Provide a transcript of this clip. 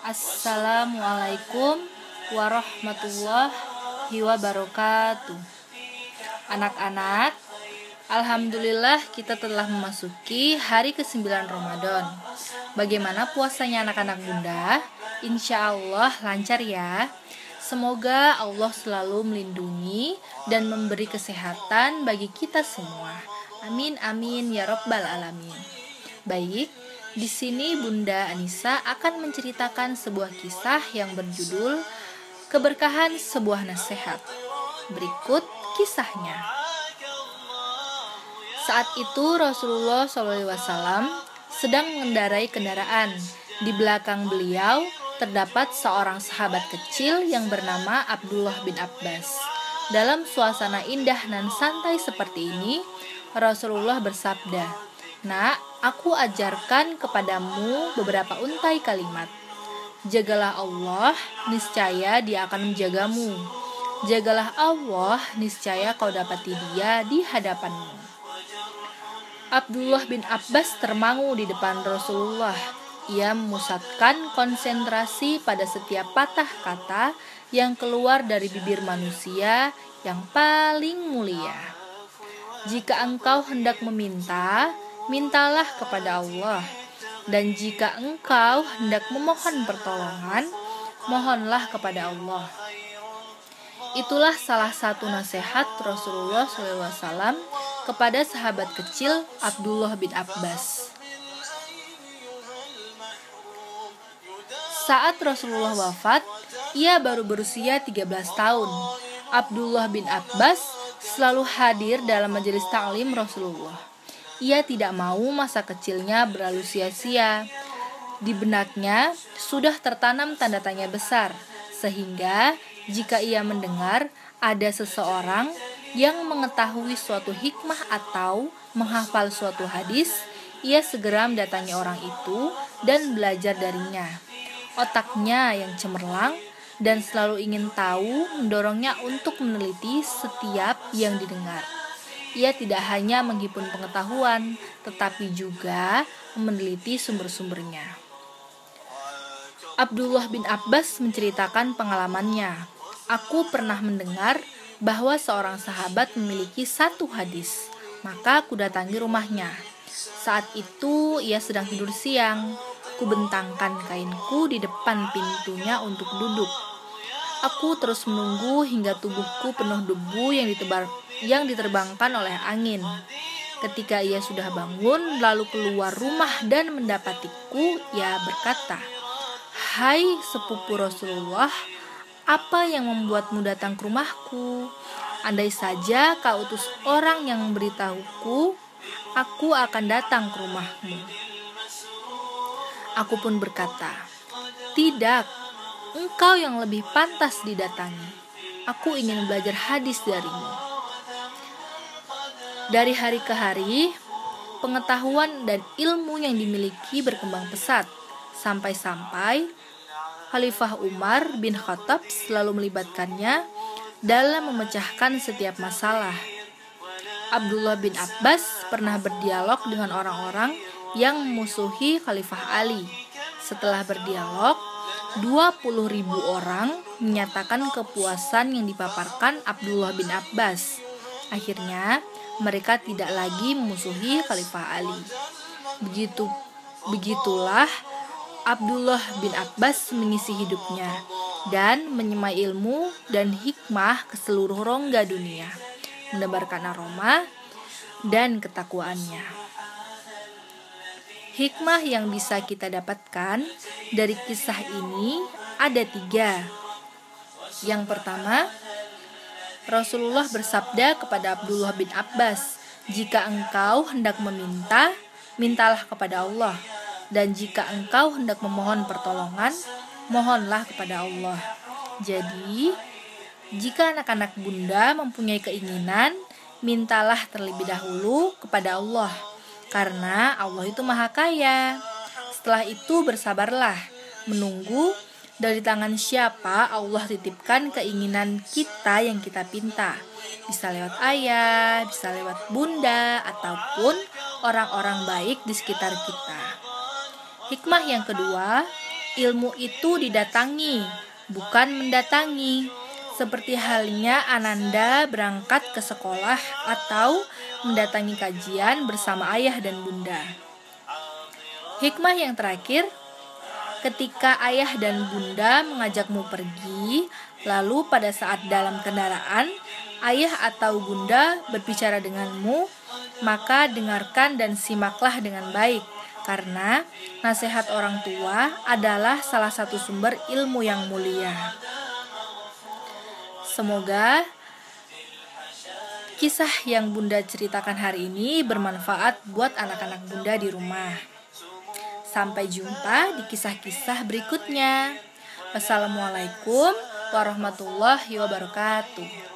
Assalamualaikum warahmatullahi wabarakatuh. Anak-anak, alhamdulillah kita telah memasuki hari ke-9 Ramadan. Bagaimana puasanya anak-anak Bunda? Insya Allah lancar ya. Semoga Allah selalu melindungi dan memberi kesehatan bagi kita semua. Amin amin ya rabbal alamin. Baik, di sini Bunda Anissa akan menceritakan sebuah kisah yang berjudul Keberkahan Sebuah Nasihat. Berikut kisahnya. Saat itu Rasulullah SAW sedang mengendarai kendaraan. Di belakang beliau terdapat seorang sahabat kecil yang bernama Abdullah bin Abbas. Dalam suasana indah dan santai seperti ini, Rasulullah bersabda, "Nak, aku ajarkan kepadamu beberapa untai kalimat. Jagalah Allah, niscaya Dia akan menjagamu. Jagalah Allah, niscaya kau dapati Dia di hadapanmu." Abdullah bin Abbas termangu di depan Rasulullah. Ia memusatkan konsentrasi pada setiap patah kata yang keluar dari bibir manusia yang paling mulia. Jika engkau hendak meminta, mintalah kepada Allah. Dan jika engkau hendak memohon pertolongan, mohonlah kepada Allah. Itulah salah satu nasihat Rasulullah SAW kepada sahabat kecil Abdullah bin Abbas. Saat Rasulullah wafat, ia baru berusia 13 tahun. Abdullah bin Abbas selalu hadir dalam majelis ta'lim Rasulullah. Ia tidak mau masa kecilnya berlalu sia-sia. Di benaknya sudah tertanam tanda tanya besar, sehingga jika ia mendengar ada seseorang yang mengetahui suatu hikmah atau menghafal suatu hadis, ia segera mendatangi orang itu dan belajar darinya. Otaknya yang cemerlang dan selalu ingin tahu mendorongnya untuk meneliti setiap yang didengar. Ia tidak hanya menghimpun pengetahuan, tetapi juga meneliti sumber-sumbernya. Abdullah bin Abbas menceritakan pengalamannya. "Aku pernah mendengar bahwa seorang sahabat memiliki satu hadis, maka aku datangi rumahnya. Saat itu ia sedang tidur siang. Kubentangkan kainku di depan pintunya untuk duduk. Aku terus menunggu hingga tubuhku penuh debu yang diterbangkan oleh angin. Ketika ia sudah bangun lalu keluar rumah dan mendapatiku, ia berkata, 'Hai sepupu Rasulullah, apa yang membuatmu datang ke rumahku? Andai saja kau utus orang yang memberitahuku, aku akan datang ke rumahmu.' Aku pun berkata, 'Tidak, engkau yang lebih pantas didatangi. Aku ingin belajar hadis darimu.' Dari hari ke hari, pengetahuan dan ilmu yang dimiliki berkembang pesat, sampai-sampai Khalifah Umar bin Khattab selalu melibatkannya dalam memecahkan setiap masalah. Abdullah bin Abbas pernah berdialog dengan orang-orang yang memusuhi Khalifah Ali. Setelah berdialog, 20.000 orang menyatakan kepuasan yang dipaparkan Abdullah bin Abbas. Akhirnya, mereka tidak lagi memusuhi Khalifah Ali. Begitulah Abdullah bin Abbas mengisi hidupnya dan menyemai ilmu dan hikmah ke seluruh rongga dunia, menebarkan aroma dan ketakwaannya. Hikmah yang bisa kita dapatkan dari kisah ini ada 3. Yang pertama, Rasulullah bersabda kepada Abdullah bin Abbas, "Jika engkau hendak meminta, mintalah kepada Allah. Dan jika engkau hendak memohon pertolongan, mohonlah kepada Allah." Jadi, jika anak-anak Bunda mempunyai keinginan, mintalah terlebih dahulu kepada Allah. Karena Allah itu maha kaya. Setelah itu bersabarlah, menunggu dari tangan siapa Allah titipkan keinginan kita yang kita pinta. Bisa lewat ayah, bisa lewat bunda, ataupun orang-orang baik di sekitar kita. Hikmah yang kedua, ilmu itu didatangi, bukan mendatangi. Seperti halnya Ananda berangkat ke sekolah atau mendatangi kajian bersama ayah dan bunda. Hikmah yang terakhir, ketika ayah dan bunda mengajakmu pergi, lalu pada saat dalam kendaraan, ayah atau bunda berbicara denganmu, maka dengarkan dan simaklah dengan baik, karena nasihat orang tua adalah salah satu sumber ilmu yang mulia. Semoga kisah yang Bunda ceritakan hari ini bermanfaat buat anak-anak Bunda di rumah. Sampai jumpa di kisah-kisah berikutnya. Wassalamualaikum warahmatullahi wabarakatuh.